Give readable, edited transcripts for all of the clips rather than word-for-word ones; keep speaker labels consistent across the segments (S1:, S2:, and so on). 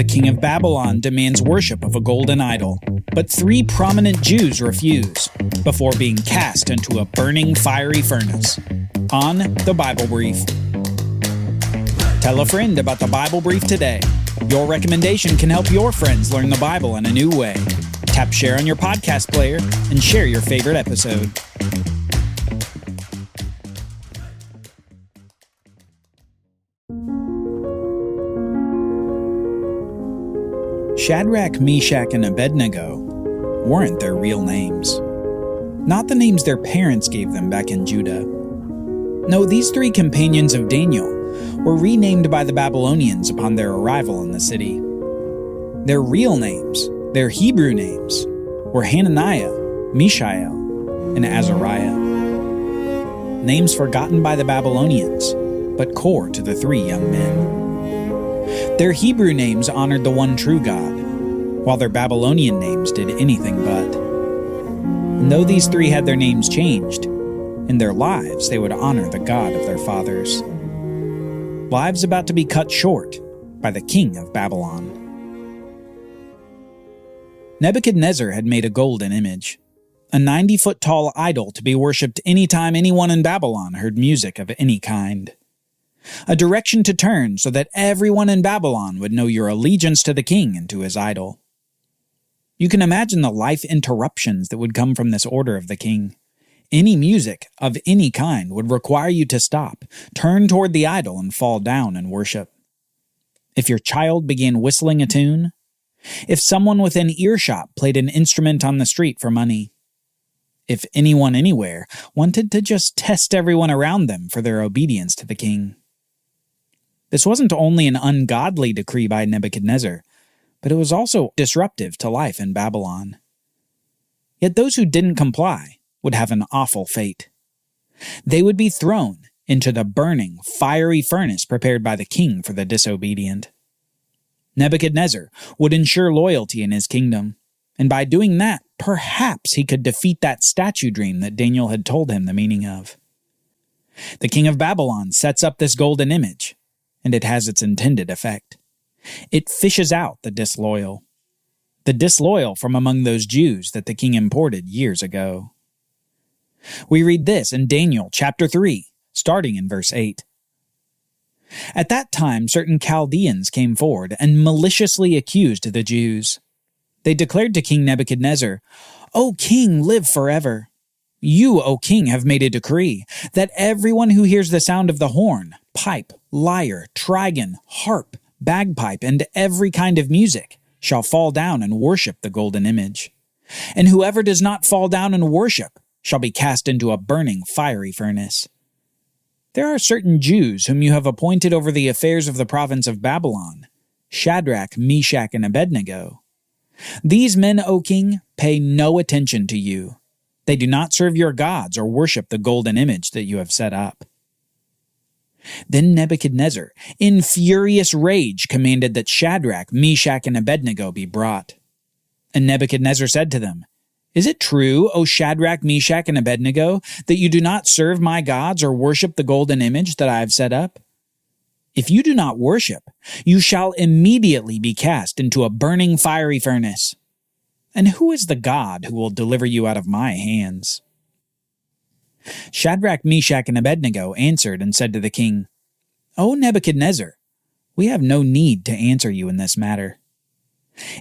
S1: the king of Babylon demands worship of a golden idol, but 3 prominent Jews refuse, before being cast into a burning fiery furnace. On The Bible Brief. Tell a friend about The Bible Brief today. Your recommendation can help your friends learn the Bible in a new way. Tap share on your podcast player and share your favorite episode. Shadrach, Meshach, and Abednego weren't their real names. Not the names their parents gave them back in Judah. No, these 3 companions of Daniel were renamed by the Babylonians upon their arrival in the city. Their real names, their Hebrew names, were Hananiah, Mishael, and Azariah. Names forgotten by the Babylonians, but core to the 3 young men. Their Hebrew names honored the one true God, while their Babylonian names did anything but. And though these 3 had their names changed, in their lives they would honor the God of their fathers. Lives about to be cut short by the king of Babylon. Nebuchadnezzar had made a golden image, a 90-foot-tall idol to be worshipped anytime anyone in Babylon heard music of any kind. A direction to turn so that everyone in Babylon would know your allegiance to the king and to his idol. You can imagine the life interruptions that would come from this order of the king. Any music of any kind would require you to stop, turn toward the idol, and fall down and worship. If your child began whistling a tune, if someone within earshot played an instrument on the street for money, if anyone anywhere wanted to just test everyone around them for their obedience to the king. This wasn't only an ungodly decree by Nebuchadnezzar, but it was also disruptive to life in Babylon. Yet those who didn't comply would have an awful fate. They would be thrown into the burning, fiery furnace prepared by the king for the disobedient. Nebuchadnezzar would ensure loyalty in his kingdom, and by doing that, perhaps he could defeat that statue dream that Daniel had told him the meaning of. The king of Babylon sets up this golden image, and it has its intended effect. It fishes out the disloyal from among those Jews that the king imported years ago. We read this in Daniel chapter 3, starting in verse 8. At that time, certain Chaldeans came forward and maliciously accused the Jews. They declared to King Nebuchadnezzar, "O king, live forever. You, O king, have made a decree that everyone who hears the sound of the horn, pipe, lyre, trigon, harp, bagpipe, and every kind of music shall fall down and worship the golden image. And whoever does not fall down and worship shall be cast into a burning fiery furnace. There are certain Jews whom you have appointed over the affairs of the province of Babylon, Shadrach, Meshach, and Abednego. These men, O king, pay no attention to you. They do not serve your gods or worship the golden image that you have set up." Then Nebuchadnezzar, in furious rage, commanded that Shadrach, Meshach, and Abednego be brought. And Nebuchadnezzar said to them, "Is it true, O Shadrach, Meshach, and Abednego, that you do not serve my gods or worship the golden image that I have set up? If you do not worship, you shall immediately be cast into a burning fiery furnace. And who is the God who will deliver you out of my hands?" Shadrach, Meshach, and Abednego answered and said to the king, "O Nebuchadnezzar, we have no need to answer you in this matter.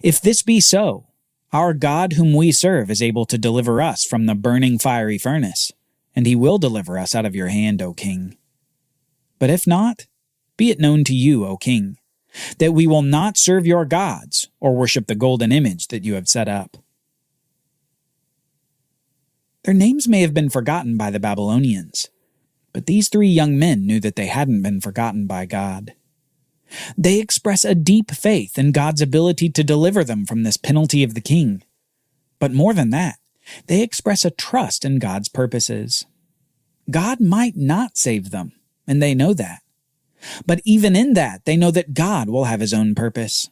S1: If this be so, our God whom we serve is able to deliver us from the burning fiery furnace, and he will deliver us out of your hand, O king. But if not, be it known to you, O king, that we will not serve your gods or worship the golden image that you have set up." Their names may have been forgotten by the Babylonians, but these 3 young men knew that they hadn't been forgotten by God. They express a deep faith in God's ability to deliver them from this penalty of the king. But more than that, they express a trust in God's purposes. God might not save them, and they know that. But even in that, they know that God will have his own purpose.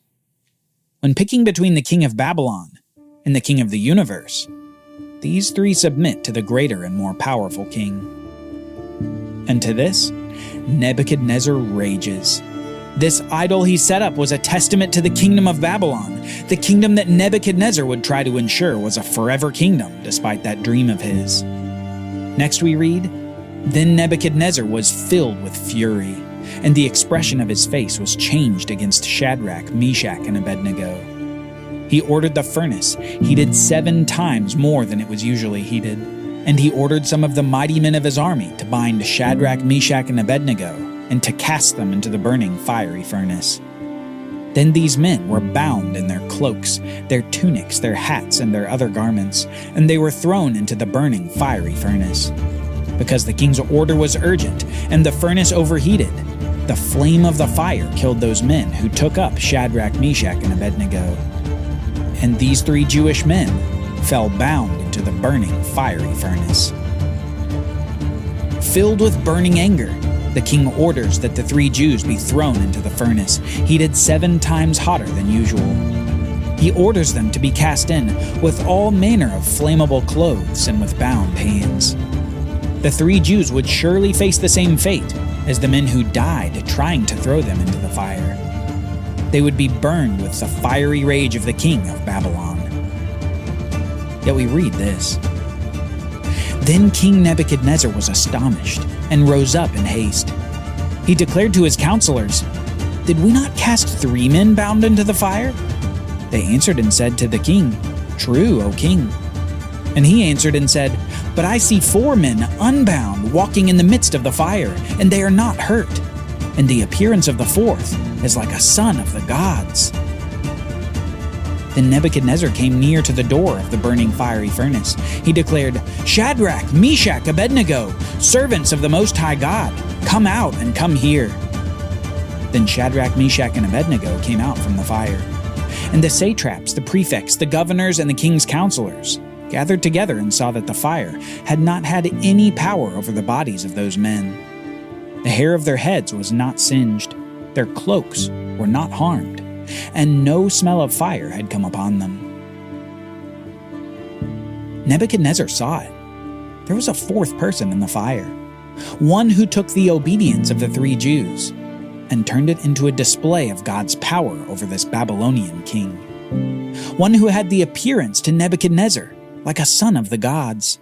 S1: When picking between the king of Babylon and the king of the universe, these 3 submit to the greater and more powerful king. And to this, Nebuchadnezzar rages. This idol he set up was a testament to the kingdom of Babylon, the kingdom that Nebuchadnezzar would try to ensure was a forever kingdom despite that dream of his. Next we read, "Then Nebuchadnezzar was filled with fury, and the expression of his face was changed against Shadrach, Meshach, and Abednego. He ordered the furnace heated 7 times more than it was usually heated, and he ordered some of the mighty men of his army to bind Shadrach, Meshach, and Abednego, and to cast them into the burning fiery furnace. Then these men were bound in their cloaks, their tunics, their hats, and their other garments, and they were thrown into the burning fiery furnace. Because the king's order was urgent, and the furnace overheated, the flame of the fire killed those men who took up Shadrach, Meshach, and Abednego. And these 3 Jewish men fell bound into the burning fiery furnace." Filled with burning anger, the king orders that the 3 Jews be thrown into the furnace, heated 7 times hotter than usual. He orders them to be cast in with all manner of flammable clothes and with bound hands. The 3 Jews would surely face the same fate as the men who died trying to throw them into the fire. They would be burned with the fiery rage of the king of Babylon. Yet we read this. "Then King Nebuchadnezzar was astonished and rose up in haste. He declared to his counselors, 'Did we not cast 3 men bound into the fire?' They answered and said to the king, 'True, O king.' And he answered and said, 'But I see 4 men unbound walking in the midst of the fire, and they are not hurt. And the appearance of the 4th is like a son of the gods.' Then Nebuchadnezzar came near to the door of the burning fiery furnace. He declared, 'Shadrach, Meshach, Abednego, servants of the Most High God, come out and come here.' Then Shadrach, Meshach, and Abednego came out from the fire. And the satraps, the prefects, the governors, and the king's counselors gathered together and saw that the fire had not had any power over the bodies of those men. The hair of their heads was not singed, their cloaks were not harmed, and no smell of fire had come upon them. Nebuchadnezzar saw it. There was a 4th person in the fire, one who took the obedience of the 3 Jews and turned it into a display of God's power over this Babylonian king. One who had the appearance to Nebuchadnezzar like a son of the gods.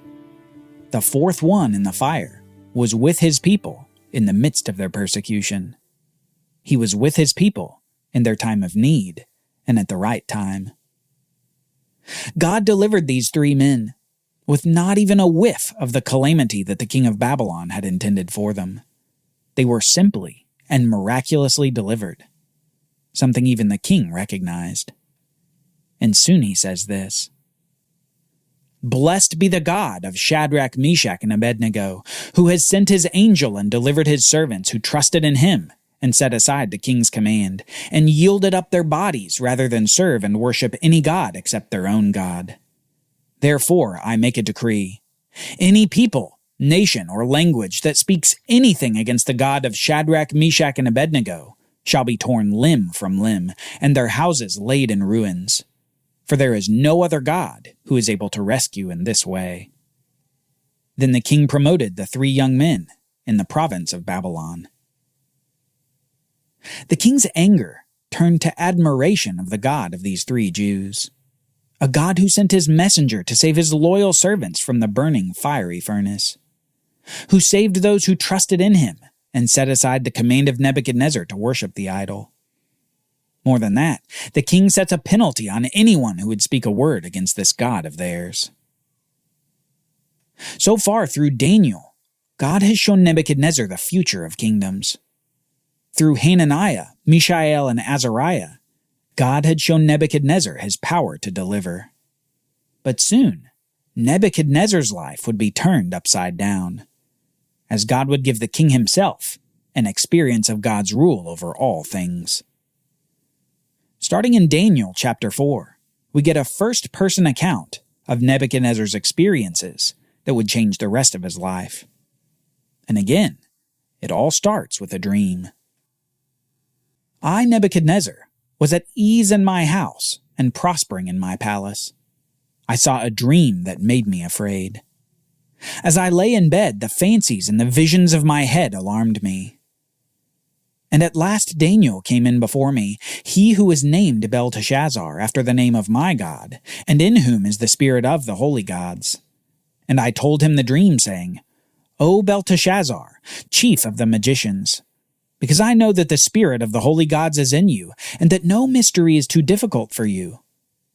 S1: The 4th one in the fire was with his people in the midst of their persecution. He was with his people in their time of need and at the right time. God delivered these 3 men with not even a whiff of the calamity that the king of Babylon had intended for them. They were simply and miraculously delivered, something even the king recognized. And soon he says this, "Blessed be the God of Shadrach, Meshach, and Abednego, who has sent his angel and delivered his servants who trusted in him and set aside the king's command, and yielded up their bodies rather than serve and worship any god except their own God. Therefore I make a decree. Any people, nation, or language that speaks anything against the God of Shadrach, Meshach, and Abednego shall be torn limb from limb, and their houses laid in ruins. For there is no other God who is able to rescue in this way." Then the king promoted the 3 young men in the province of Babylon. The king's anger turned to admiration of the God of these 3 Jews, a God who sent his messenger to save his loyal servants from the burning fiery furnace, who saved those who trusted in him and set aside the command of Nebuchadnezzar to worship the idol. More than that, the king sets a penalty on anyone who would speak a word against this God of theirs. So far through Daniel, God has shown Nebuchadnezzar the future of kingdoms. Through Hananiah, Mishael, and Azariah, God had shown Nebuchadnezzar his power to deliver. But soon, Nebuchadnezzar's life would be turned upside down, as God would give the king himself an experience of God's rule over all things. Starting in Daniel chapter 4, we get a first-person account of Nebuchadnezzar's experiences that would change the rest of his life. And again, it all starts with a dream. "I, Nebuchadnezzar, was at ease in my house and prospering in my palace. I saw a dream that made me afraid. As I lay in bed, the fancies and the visions of my head alarmed me. And at last Daniel came in before me, he who is named Belteshazzar, after the name of my God, and in whom is the spirit of the holy gods. And I told him the dream, saying, O Belteshazzar, chief of the magicians, because I know that the spirit of the holy gods is in you, and that no mystery is too difficult for you,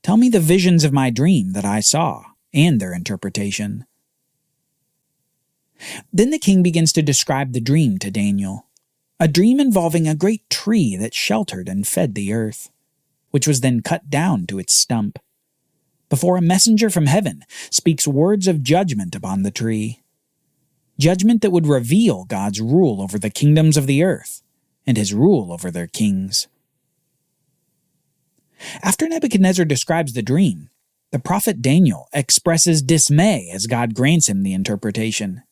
S1: tell me the visions of my dream that I saw, and their interpretation. Then the king begins to describe the dream to Daniel, a dream involving a great tree that sheltered and fed the earth, which was then cut down to its stump, before a messenger from heaven speaks words of judgment upon the tree, judgment that would reveal God's rule over the kingdoms of the earth and his rule over their kings. After Nebuchadnezzar describes the dream, the prophet Daniel expresses dismay as God grants him the interpretation.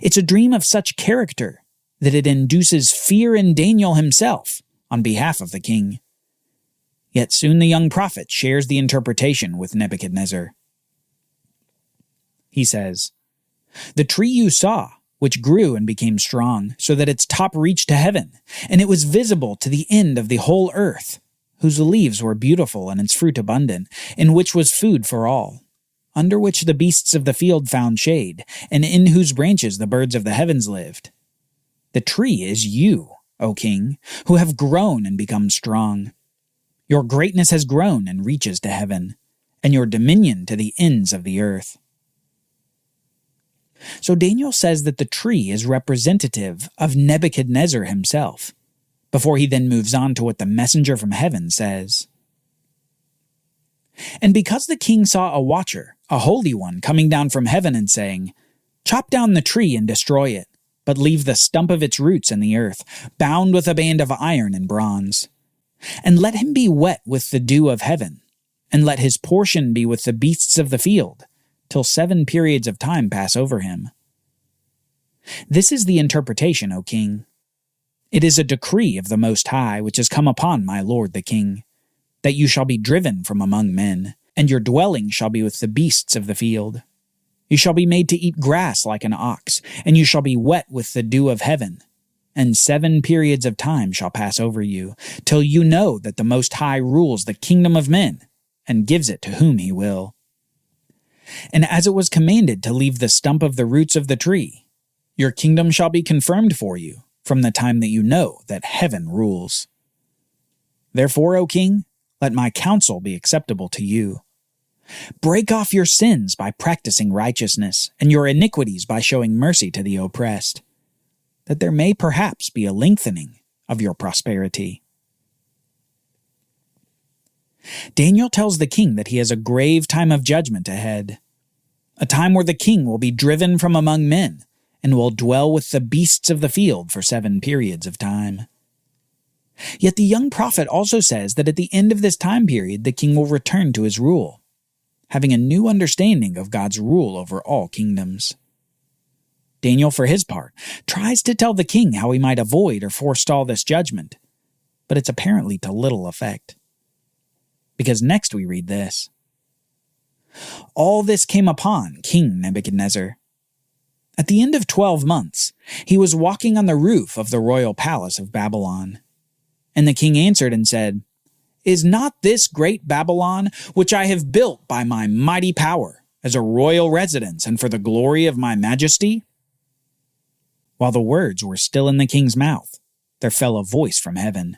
S1: It's a dream of such character that it induces fear in Daniel himself on behalf of the king. Yet soon the young prophet shares the interpretation with Nebuchadnezzar. He says, The tree you saw, which grew and became strong, so that its top reached to heaven, and it was visible to the end of the whole earth, whose leaves were beautiful and its fruit abundant, in which was food for all, under which the beasts of the field found shade, and in whose branches the birds of the heavens lived. The tree is you, O king, who have grown and become strong. Your greatness has grown and reaches to heaven, and your dominion to the ends of the earth. So Daniel says that the tree is representative of Nebuchadnezzar himself, before he then moves on to what the messenger from heaven says. And because the king saw a watcher, a holy one, coming down from heaven and saying, Chop down the tree and destroy it, but leave the stump of its roots in the earth, bound with a band of iron and bronze. And let him be wet with the dew of heaven, and let his portion be with the beasts of the field, till 7 periods of time pass over him. This is the interpretation, O king. It is a decree of the Most High which has come upon my lord the king, that you shall be driven from among men, and your dwelling shall be with the beasts of the field. You shall be made to eat grass like an ox, and you shall be wet with the dew of heaven. And 7 periods of time shall pass over you, till you know that the Most High rules the kingdom of men, and gives it to whom he will. And as it was commanded to leave the stump of the roots of the tree, your kingdom shall be confirmed for you, from the time that you know that heaven rules. Therefore, O king, let my counsel be acceptable to you. Break off your sins by practicing righteousness, and your iniquities by showing mercy to the oppressed, that there may perhaps be a lengthening of your prosperity. Daniel tells the king that he has a grave time of judgment ahead, a time where the king will be driven from among men and will dwell with the beasts of the field for 7 periods of time. Yet the young prophet also says that at the end of this time period the king will return to his rule, having a new understanding of God's rule over all kingdoms. Daniel, for his part, tries to tell the king how he might avoid or forestall this judgment, but it's apparently to little effect. Because next we read this. All this came upon King Nebuchadnezzar. At the end of 12 months, he was walking on the roof of the royal palace of Babylon. And the king answered and said, Is not this great Babylon, which I have built by my mighty power, as a royal residence and for the glory of my majesty? While the words were still in the king's mouth, there fell a voice from heaven.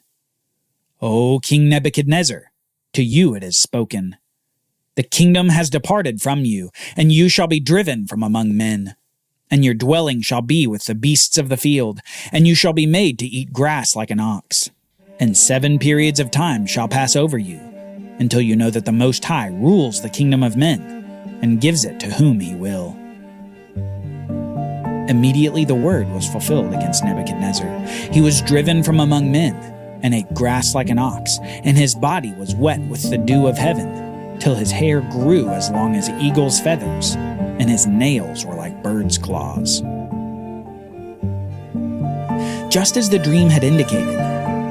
S1: O King Nebuchadnezzar, to you it is spoken. The kingdom has departed from you, and you shall be driven from among men. And your dwelling shall be with the beasts of the field, and you shall be made to eat grass like an ox. And 7 periods of time shall pass over you, until you know that the Most High rules the kingdom of men, and gives it to whom he will. Immediately the word was fulfilled against Nebuchadnezzar. He was driven from among men, and ate grass like an ox, and his body was wet with the dew of heaven, till his hair grew as long as eagle's feathers, and his nails were like birds' claws. Just as the dream had indicated,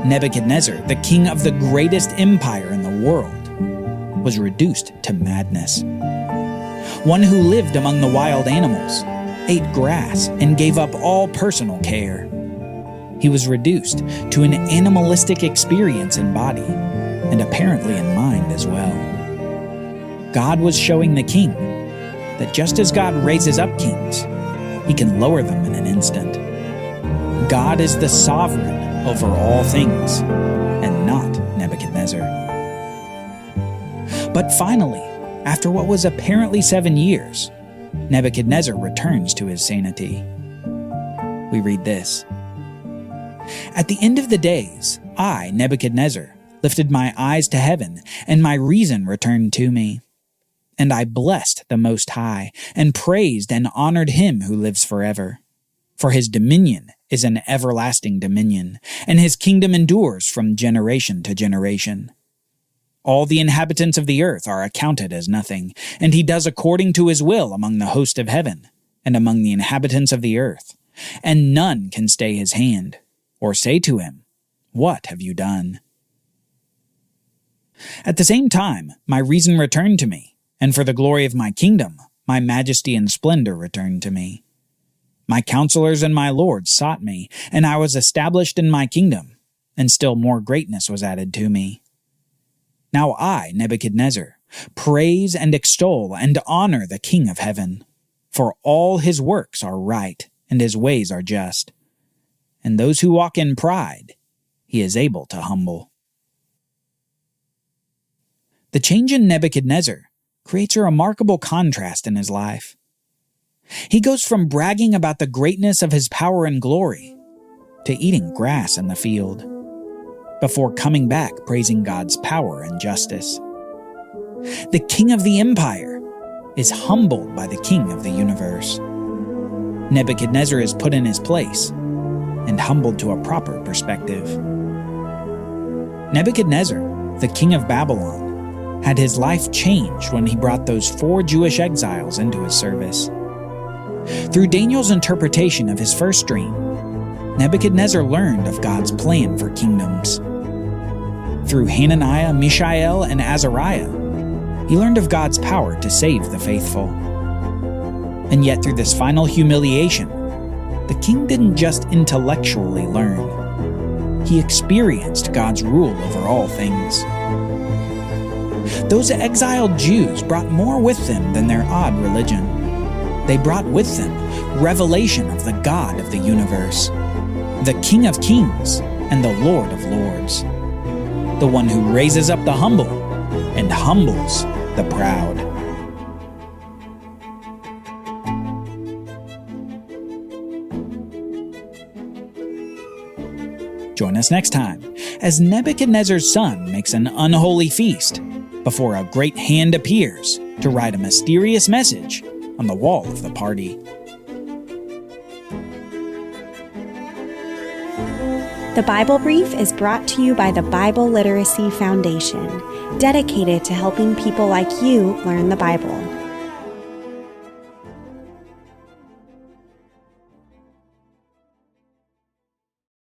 S1: Nebuchadnezzar, the king of the greatest empire in the world, was reduced to madness. One who lived among the wild animals, ate grass, and gave up all personal care. he was reduced to an animalistic experience in body, and apparently in mind as well. God was showing the king that just as God raises up kings, he can lower them in an instant. God is the sovereign over all things, and not Nebuchadnezzar. But finally, after what was apparently 7 years, Nebuchadnezzar returns to his sanity. We read this. At the end of the days, I, Nebuchadnezzar, lifted my eyes to heaven, and my reason returned to me. And I blessed the Most High, and praised and honored him who lives forever. For his dominion is an everlasting dominion, and his kingdom endures from generation to generation. All the inhabitants of the earth are accounted as nothing, and he does according to his will among the host of heaven, and among the inhabitants of the earth. And none can stay his hand, or say to him, What have you done? At the same time, my reason returned to me, and for the glory of my kingdom, my majesty and splendor returned to me. My counselors and my lords sought me, and I was established in my kingdom, and still more greatness was added to me. Now I, Nebuchadnezzar, praise and extol and honor the King of heaven, for all his works are right, and his ways are just. And those who walk in pride, he is able to humble. The change in Nebuchadnezzar creates a remarkable contrast in his life. He goes from bragging about the greatness of his power and glory to eating grass in the field, before coming back praising God's power and justice. The king of the empire is humbled by the king of the universe. Nebuchadnezzar is put in his place and humbled to a proper perspective. Nebuchadnezzar, the king of Babylon, had his life changed when he brought those 4 Jewish exiles into his service. Through Daniel's interpretation of his first dream, Nebuchadnezzar learned of God's plan for kingdoms. Through Hananiah, Mishael, and Azariah, he learned of God's power to save the faithful. And yet through this final humiliation, the king didn't just intellectually learn. He experienced God's rule over all things. Those exiled Jews brought more with them than their odd religion. They brought with them revelation of the God of the universe, the King of kings and the Lord of lords, the one who raises up the humble and humbles the proud. Join us next time as Nebuchadnezzar's son makes an unholy feast before a great hand appears to write a mysterious message on the wall of the party.
S2: The Bible Brief is brought to you by the Bible Literacy Foundation, dedicated to helping people like you learn the Bible.